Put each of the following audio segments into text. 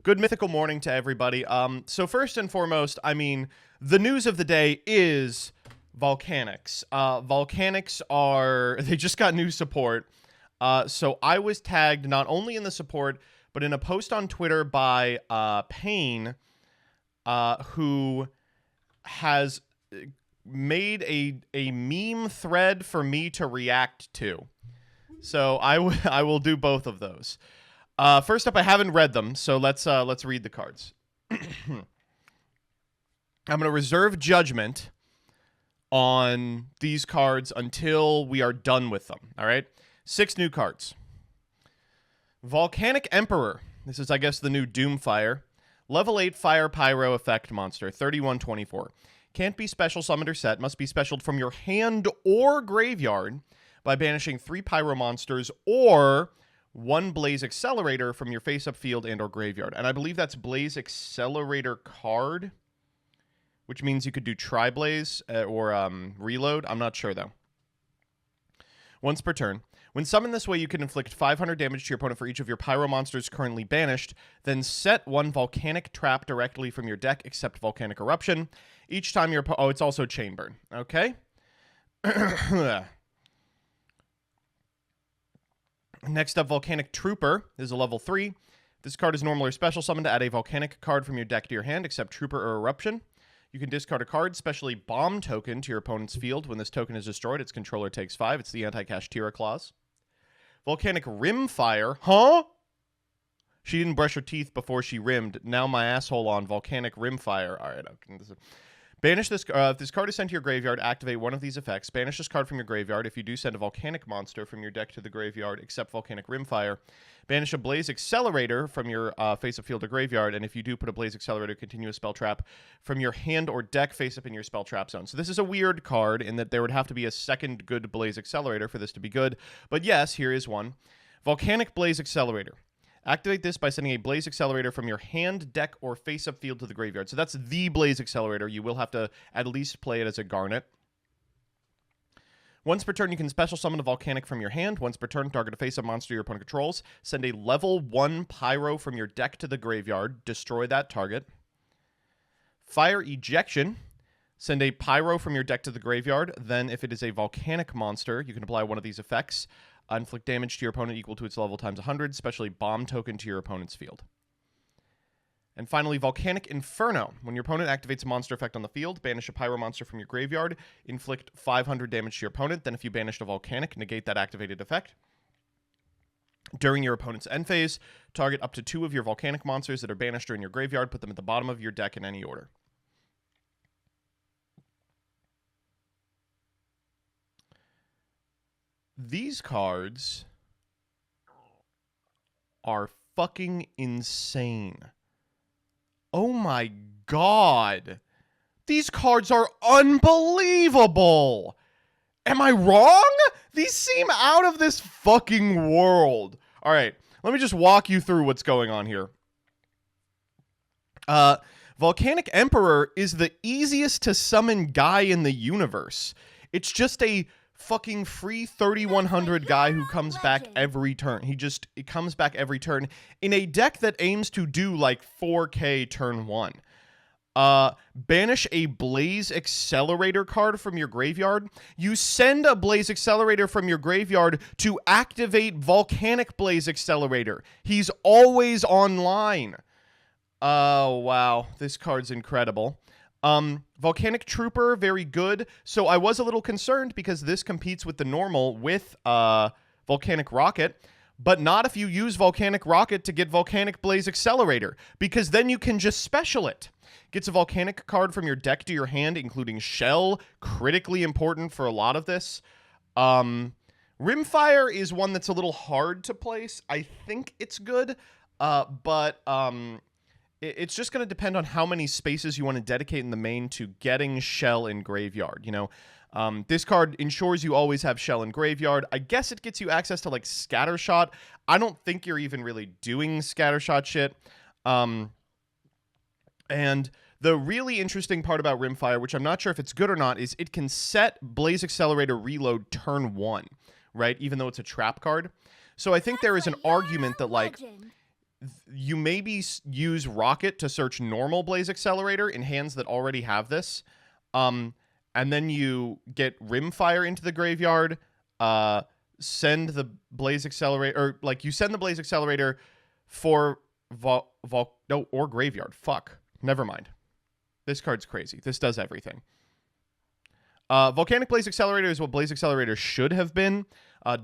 Good mythical morning to everybody. So first and foremost, I mean, the news of the day is Volcanics. Volcanics they just got new support. So I was tagged not only in the support, but in a post on Twitter by Payne, who has made a meme thread for me to react to. So I will do both of those. First up, I haven't read them, so let's read the cards. I'm going to reserve judgment on these cards until we are done with them, all right? 6 new cards. Volcanic Emperor. This is, I guess, the new Doomfire. Level 8 Fire Pyro Effect Monster, 3124. Can't be special summoned or set. Must be specialed from your hand or graveyard by banishing 3 Pyro monsters or 1 Blaze Accelerator from your face-up field and or graveyard. And I believe that's Blaze Accelerator card, which means you could do Tri-Blaze or Reload. I'm not sure, though. Once per turn. When summoned this way, you can inflict 500 damage to your opponent for each of your Pyro monsters currently banished. Then set 1 Volcanic Trap directly from your deck, except Volcanic Eruption. Each time your... Oh, it's also Chain Burn. Okay. Next up, Volcanic Trooper. This is a level 3. This card is normal or special summoned to add a Volcanic card from your deck to your hand, except Trooper or Eruption. You can discard a card, specially Bomb token, to your opponent's field. When this token is destroyed, its controller takes 5. It's the anti-cash Tira clause. Volcanic Rimfire. Huh? She didn't brush her teeth before she rimmed. Now my asshole on Volcanic Rimfire. All right, okay. Banish this. If this card is sent to your graveyard, activate one of these effects. Banish this card from your graveyard. If you do, send a Volcanic monster from your deck to the graveyard, except Volcanic Rimfire. Banish a Blaze Accelerator from your face-up field or graveyard, and if you do, put a Blaze Accelerator continuous spell trap from your hand or deck face-up in your spell trap zone. So this is a weird card in that there would have to be a second good Blaze Accelerator for this to be good. But yes, here is one. Volcanic Blaze Accelerator. Activate this by sending a Blaze Accelerator from your hand, deck, or face-up field to the graveyard. So that's the Blaze Accelerator. You will have to at least play it as a Garnet. Once per turn, you can special summon a Volcanic from your hand. Once per turn, target a face-up monster your opponent controls. Send a level 1 Pyro from your deck to the graveyard. Destroy that target. Fire Ejection. Send a Pyro from your deck to the graveyard. Then, if it is a Volcanic monster, you can apply one of these effects. Inflict damage to your opponent equal to its level times 100, specially Bomb token to your opponent's field. And finally, Volcanic Inferno. When your opponent activates a monster effect on the field, banish a Pyro monster from your graveyard, inflict 500 damage to your opponent. Then if you banish a Volcanic, negate that activated effect. During your opponent's end phase, target up to 2 of your Volcanic monsters that are banished or in your graveyard, put them at the bottom of your deck in any order. These cards are fucking insane. Oh my god. These cards are unbelievable. Am I wrong? These seem out of this fucking world. All right, let me just walk you through what's going on here. Volcanic Emperor is the easiest to summon guy in the universe. It's just a fucking free 3100 guy who comes back every turn. It comes back every turn in a deck that aims to do like 4K turn 1. Banish a Blaze Accelerator card from your graveyard. You send a Blaze Accelerator from your graveyard to activate Volcanic Blaze Accelerator. He's always online. Oh, wow. This card's incredible. Volcanic Trooper, very good. So I was a little concerned because this competes with the normal with Volcanic Rocket, but not if you use Volcanic Rocket to get Volcanic Blaze Accelerator, because then you can just special it. Gets a Volcanic card from your deck to your hand, including Shell, critically important for a lot of this. Rimfire is one that's a little hard to place. I think it's good, but it's just going to depend on how many spaces you want to dedicate in the main to getting Shell in Graveyard. You know, this card ensures you always have Shell in Graveyard. I guess it gets you access to, like, Scattershot. I don't think you're even really doing Scattershot shit. And the really interesting part about Rimfire, which I'm not sure if it's good or not, is it can set Blaze Accelerator Reload turn 1, right? Even though it's a trap card. So I think there is an argument that, like, you maybe use Rocket to search normal Blaze Accelerator in hands that already have this. And then you get Rimfire into the graveyard, send the Blaze Accelerator, or like you send the Blaze Accelerator for or graveyard. Fuck. Never mind. This card's crazy. This does everything. Volcanic Blaze Accelerator is what Blaze Accelerator should have been.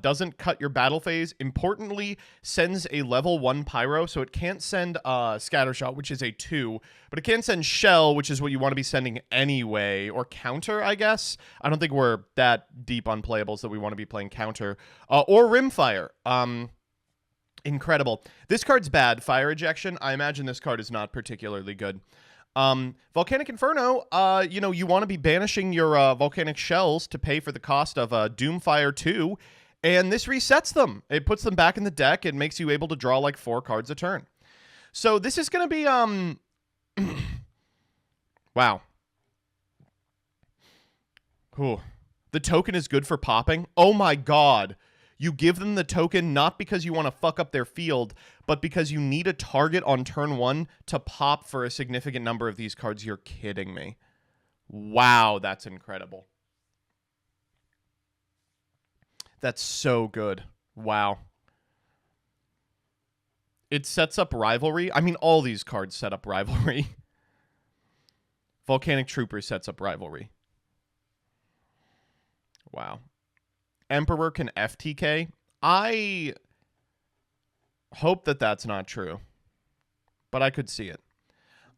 Doesn't cut your battle phase. Importantly, sends a level 1 Pyro, so it can't send Scattershot, which is a 2, but it can send Shell, which is what you want to be sending anyway, or Counter, I guess. I don't think we're that deep on playables that we want to be playing Counter. Or Rimfire. Incredible. This card's bad. Fire Ejection. I imagine this card is not particularly good. Volcanic Inferno, you want to be banishing your volcanic shells to pay for the cost of Doomfire 2, and this resets them. It puts them back in the deck. It makes you able to draw like 4 cards a turn. So this is going to be, wow. Ooh. The token is good for popping. Oh my god. You give them the token not because you want to fuck up their field, but because you need a target on turn 1 to pop for a significant number of these cards. You're kidding me. Wow, that's incredible. That's so good. Wow. It sets up Rivalry. I mean, all these cards set up Rivalry. Volcanic Trooper sets up Rivalry. Wow. Emperor can FTK. I hope that that's not true, but I could see it.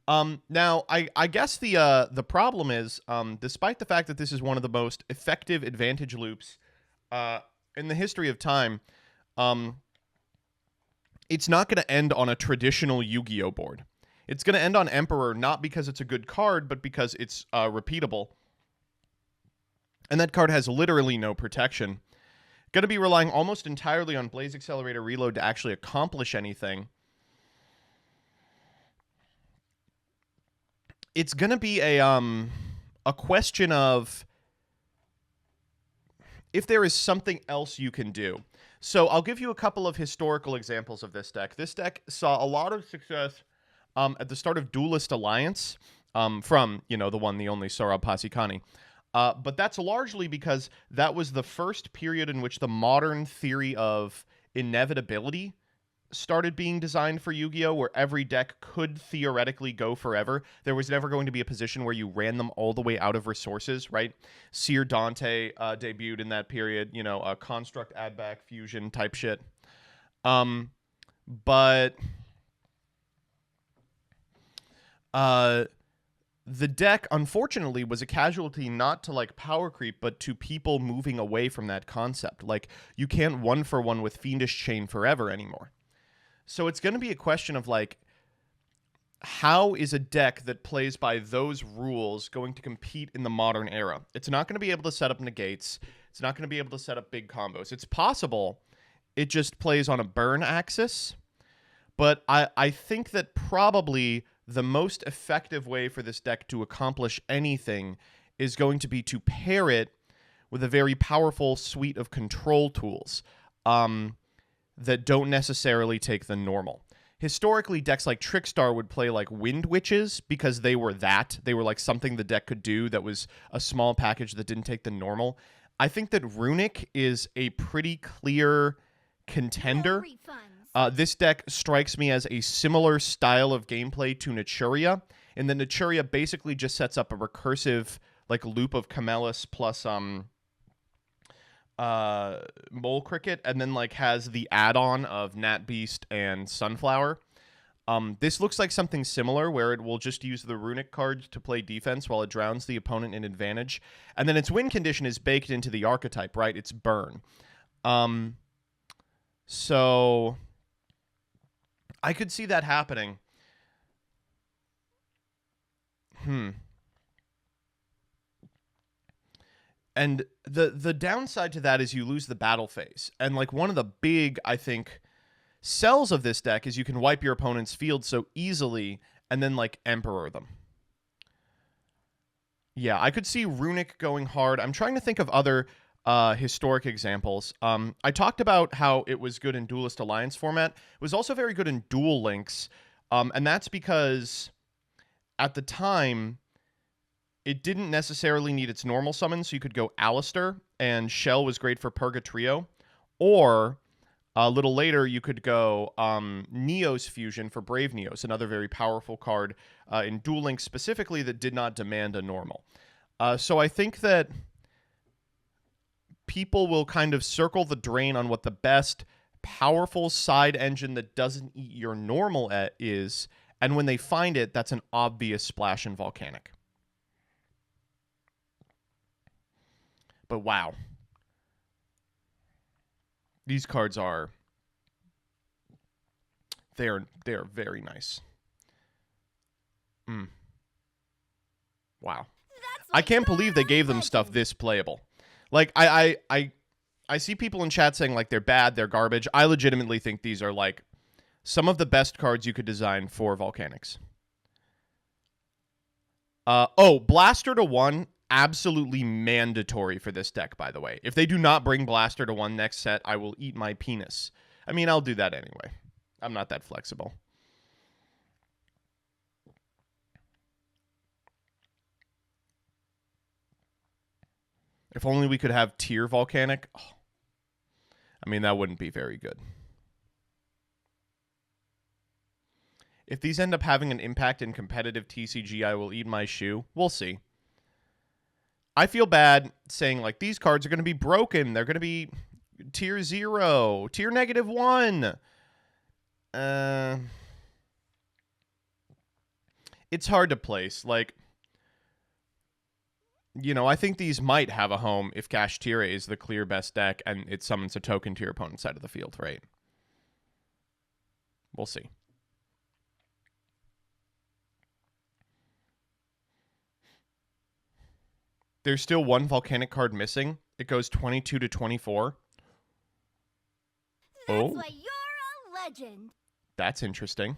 Now, I guess the problem is, despite the fact that this is one of the most effective advantage loops in the history of time, it's not going to end on a traditional Yu-Gi-Oh board. It's going to end on Emperor, not because it's a good card, but because it's repeatable. And that card has literally no protection. Going to be relying almost entirely on Blaze Accelerator Reload to actually accomplish anything. It's going to be a question of if there is something else you can do. So I'll give you a couple of historical examples of this deck. This deck saw a lot of success at the start of Duelist Alliance from, the one, the only Sohrab Passikani. But that's largely because that was the first period in which the modern theory of inevitability started being designed for Yu-Gi-Oh, where every deck could theoretically go forever. There was never going to be a position where you ran them all the way out of resources, right? Seer Dante debuted in that period, a Construct add back fusion type shit. But the deck, unfortunately, was a casualty not to, power creep, but to people moving away from that concept. You can't 1-for-1 with Fiendish Chain forever anymore. So it's going to be a question of, how is a deck that plays by those rules going to compete in the modern era? It's not going to be able to set up negates. It's not going to be able to set up big combos. It's possible. It just plays on a burn axis. But I think that probably the most effective way for this deck to accomplish anything is going to be to pair it with a very powerful suite of control tools that don't necessarily take the normal. Historically, decks like Trickstar would play Wind Witches because they were that. They were something the deck could do that was a small package that didn't take the normal. I think that Runic is a pretty clear contender. This deck strikes me as a similar style of gameplay to Naturia, and then Naturia basically just sets up a recursive loop of Camelus plus Mole Cricket, and then has the add-on of Nat Beast and Sunflower. This looks like something similar where it will just use the Runic cards to play defense while it drowns the opponent in advantage, and then its win condition is baked into the archetype, right? It's burn. So I could see that happening. And the downside to that is you lose the battle phase. And one of the big, I think, sells of this deck is you can wipe your opponent's field so easily and then Emperor them. Yeah, I could see Runic going hard. I'm trying to think of other historic examples. I talked about how it was good in Duelist Alliance format. It was also very good in Duel Links, and that's because at the time, it didn't necessarily need its normal summon, so you could go Alistair, and Shell was great for Purgatrio, or a little later you could go Neos Fusion for Brave Neos, another very powerful card in Duel Links specifically that did not demand a normal. So I think that people will kind of circle the drain on what the best powerful side engine that doesn't eat your normal is, and when they find it, that's an obvious splash in Volcanic. But wow. These cards are... They are very nice. Wow. I can't believe they gave them stuff this playable. Like, I see people in chat saying, like, they're bad, they're garbage. I legitimately think these are, like, some of the best cards you could design for Volcanics. Blaster to 1, absolutely mandatory for this deck, by the way. If they do not bring Blaster to 1 next set, I will eat my penis. I mean, I'll do that anyway. I'm not that flexible. If only we could have tier Volcanic. Oh. I mean, that wouldn't be very good. If these end up having an impact in competitive TCG, I will eat my shoe. We'll see. I feel bad saying, like, these cards are going to be broken. They're going to be tier 0, tier -1. It's hard to place. Like, you know, I think these might have a home if Kashtira is the clear best deck and it summons a token to your opponent's side of the field, right? We'll see. There's still one Volcanic card missing. It goes 22 to 24. That's why you're a legend. That's interesting.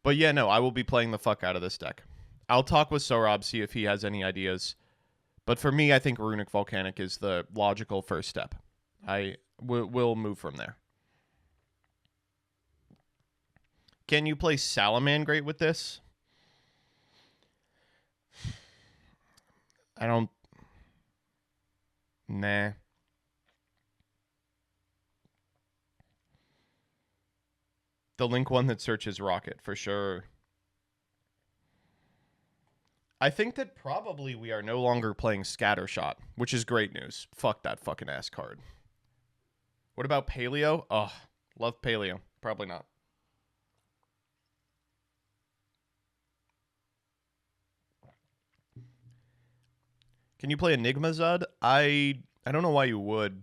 But yeah, no, I will be playing the fuck out of this deck. I'll talk with Sorab, see if he has any ideas. But for me, I think Runic Volcanic is the logical first step. We'll move from there. Can you play Salamangreat with this? I don't... Nah. The Link one that searches Rocket, for sure. I think that probably we are no longer playing Scattershot, which is great news. Fuck that fucking ass card. What about Paleo? Oh, love Paleo. Probably not. Can you play Enigma Zud? I don't know why you would.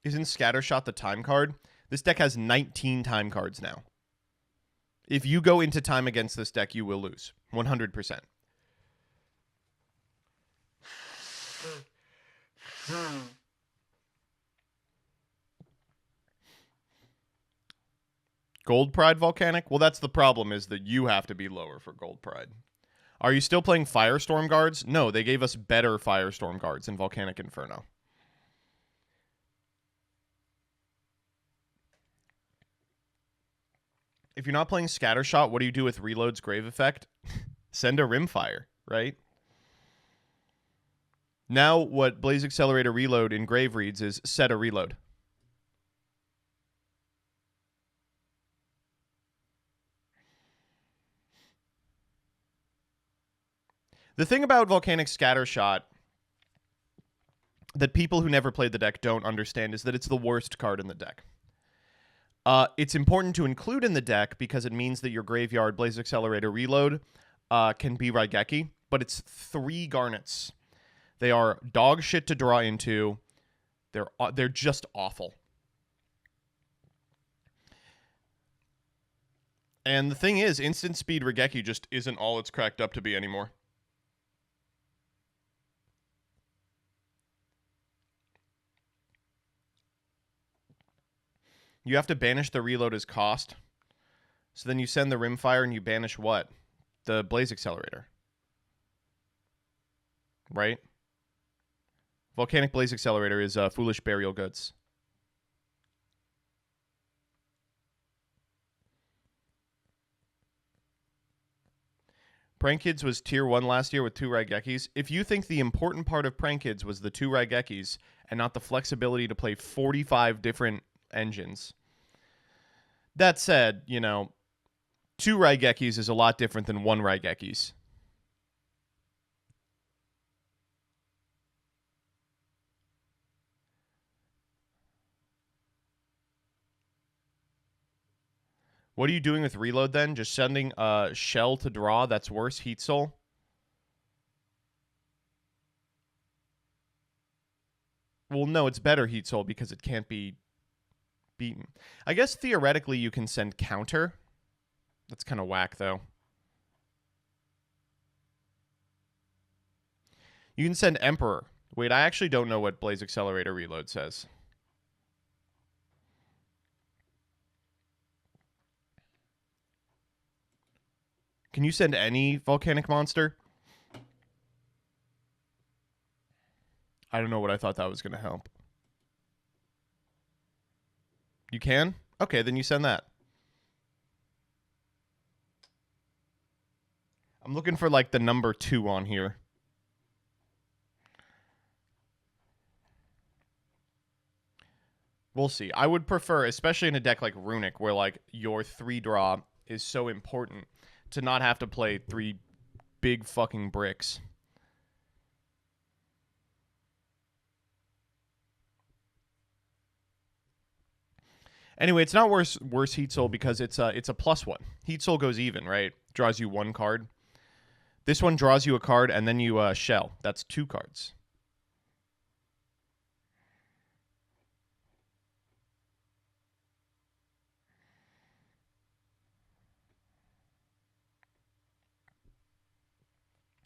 Isn't Scattershot the time card? This deck has 19 time cards now. If you go into time against this deck, you will lose. 100%. Gold Pride Volcanic? Well, that's the problem, is that you have to be lower for Gold Pride. Are you still playing Firestorm Guards? No, they gave us better Firestorm Guards in Volcanic Inferno. If you're not playing Scattershot, what do you do with Reload's Grave Effect? Send a Rimfire, right? Now what Blaze Accelerator Reload in Grave reads is set a reload. The thing about Volcanic Scattershot that people who never played the deck don't understand is that it's the worst card in the deck. It's important to include in the deck because it means that your graveyard Blaze Accelerator Reload can be Raigeki, but it's 3 Garnets. They are dog shit to draw into. They're just awful. And the thing is, instant speed Raigeki just isn't all it's cracked up to be anymore. You have to banish the reload as cost. So then you send the Rimfire and you banish what? the Blaze Accelerator. Right? Volcanic Blaze Accelerator is Foolish Burial Goods. Prank Kids was tier 1 last year with 2 Raigekis. If you think the important part of Prank Kids was the 2 Raigekis and not the flexibility to play 45 different engines. That said, 2 Raigekis is a lot different than 1 Raigekis. What are you doing with reload then? Just sending a shell to draw? That's worse, Heat Soul? Well, no, it's better, Heat Soul, because it can't be beaten. I guess theoretically you can send counter. That's kind of whack, though. You can send Emperor. Wait, I actually don't know what Blaze Accelerator reload says. Can you send any volcanic monster? I don't know what I thought that was going to help. You can? Okay, then you send that. I'm looking for, like, the number 2 on here. We'll see. I would prefer, especially in a deck like Runic, where, like, your 3-draw is so important, to not have to play 3 big fucking bricks. Anyway, it's not worse Heat Soul because it's a +1. Heat Soul goes even, right? Draws you 1 card. This one draws you a card and then you shell. That's 2 cards.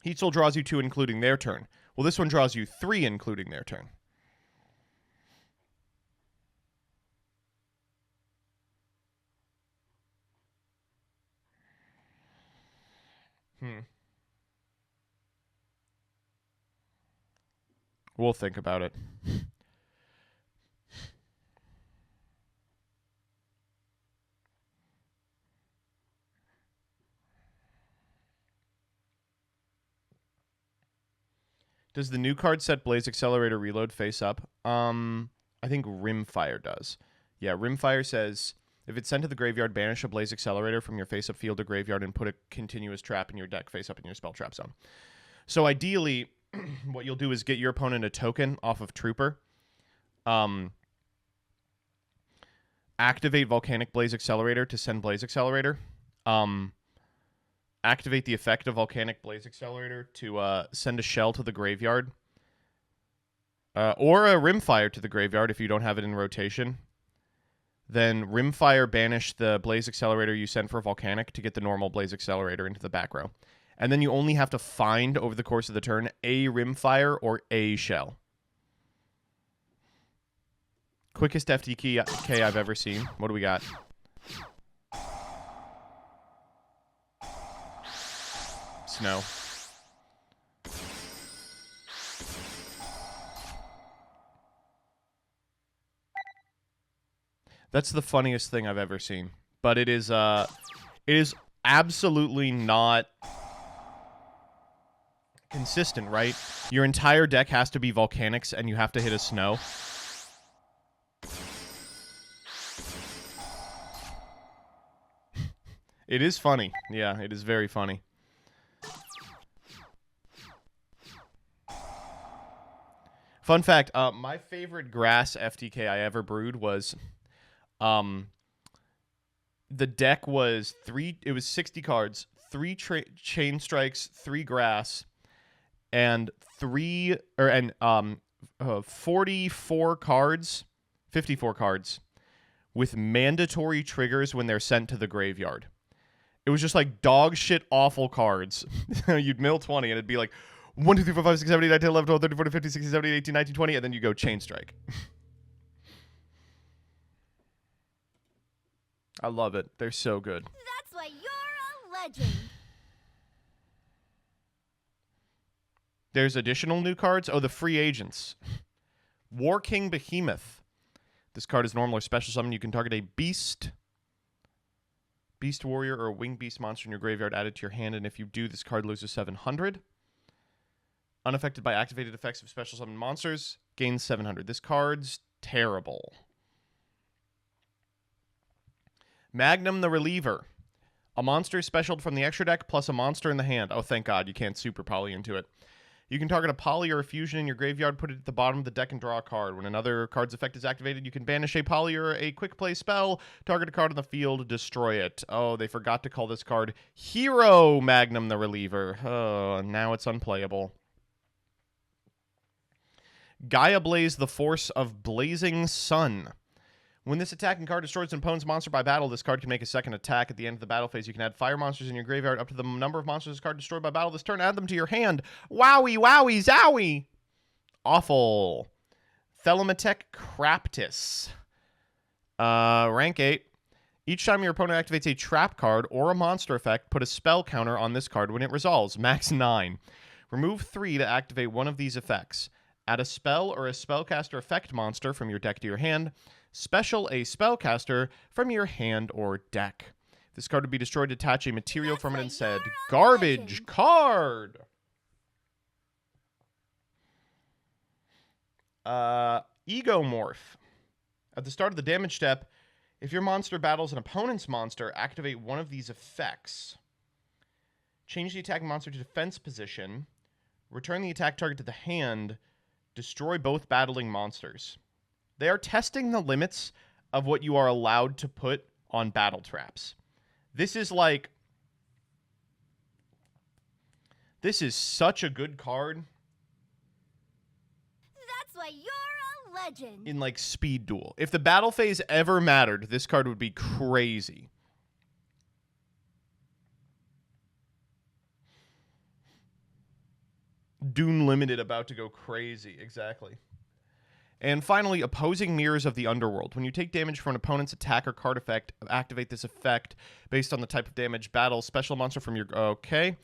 Heat Soul draws you 2 including their turn. Well, this one draws you 3 including their turn. We'll think about it. Does the new card set Blaze Accelerator Reload face up? I think Rimfire does. Yeah, Rimfire says, if it's sent to the graveyard, banish a Blaze Accelerator from your face-up field to graveyard and put a continuous trap in your deck face-up in your spell trap zone. So ideally, what you'll do is get your opponent a token off of Trooper. Activate Volcanic Blaze Accelerator to send Blaze Accelerator. Activate the effect of Volcanic Blaze Accelerator to send a shell to the graveyard. Or a Rimfire to the graveyard if you don't have it in rotation. Then Rimfire banish the Blaze Accelerator you sent for Volcanic to get the normal Blaze Accelerator into the back row. And then you only have to find, over the course of the turn, a Rimfire or a shell. Quickest FTK I've ever seen. What do we got? Snow. That's the funniest thing I've ever seen. But it is absolutely not consistent, right? Your entire deck has to be volcanics and you have to hit a snow. It is funny. Yeah, it is very funny. Fun fact, my favorite grass FTK I ever brewed was the deck was 60 cards, 3 chain strikes, 3 grass, and 44 cards, 54 cards with mandatory triggers when they're sent to the graveyard. It was just like dog shit awful cards. You'd mill 20 and it'd be like 1, 2, 3, 4, 5, 6, 7, 8, 9, 10, 11, 12, 13, 14, 15, 16, 17, 18, 19, 20, and then you go chain strike. I love it. They're so good. That's why you're a legend. There's additional new cards. Oh, the free agents. War King Behemoth. This card is normal or special summon. You can target a beast warrior, or a winged beast monster in your graveyard added to your hand, and if you do, this card loses 700. Unaffected by activated effects of special summon monsters, gains 700. This card's terrible. Magnum the Reliever. A monster specialed from the extra deck plus a monster in the hand. Oh, thank God, you can't super poly into it. You can target a poly or a fusion in your graveyard, put it at the bottom of the deck, and draw a card. When another card's effect is activated, you can banish a poly or a quick play spell, target a card on the field, destroy it. Oh, they forgot to call this card Hero Magnum the Reliever. Oh, now it's unplayable. Gaia Blaze, the Force of Blazing Sun. When this attacking card destroys an opponent's monster by battle, this card can make a second attack at the end of the battle phase. You can add fire monsters in your graveyard up to the number of monsters this card destroyed by battle this turn. Add them to your hand. Wowie, wowie, zowie. Awful. Thelamatech Craptis. Rank 8. Each time your opponent activates a trap card or a monster effect, put a spell counter on this card when it resolves. Max 9. Remove 3 to activate one of these effects. Add a spell or a spellcaster effect monster from your deck to your hand. Special a spellcaster from your hand or deck. This card would be destroyed. Detach a material from it instead. Garbage card. Egomorph. At the start of the damage step, if your monster battles an opponent's monster, activate one of these effects. Change the attacking monster to defense position. Return the attack target to the hand. Destroy both battling monsters. They are testing the limits of what you are allowed to put on battle traps. This is like... This is such a good card. That's why you're a legend. In, like, Speed Duel. If the battle phase ever mattered, this card would be crazy. Dune Limited about to go crazy. Exactly. And finally, Opposing Mirrors of the Underworld. When you take damage from an opponent's attack or card effect, activate this effect based on the type of damage. Battle special monster from your... Okay.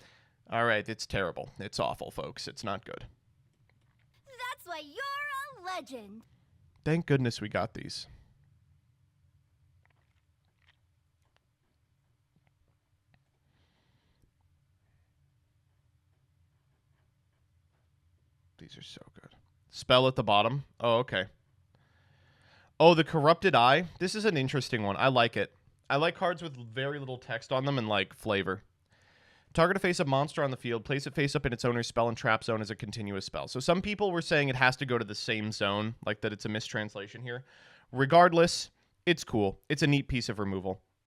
All right, it's terrible. It's awful, folks. It's not good. That's why you're a legend. Thank goodness we got these. These are so good. Spell at the bottom. Oh, okay. Oh, the Corrupted Eye. This is an interesting one. I like it. I like cards with very little text on them and, like, flavor. Target a face-up monster on the field. Place it face-up in its owner's spell and trap zone as a continuous spell. So some people were saying it has to go to the same zone, like that it's a mistranslation here. Regardless, it's cool. It's a neat piece of removal.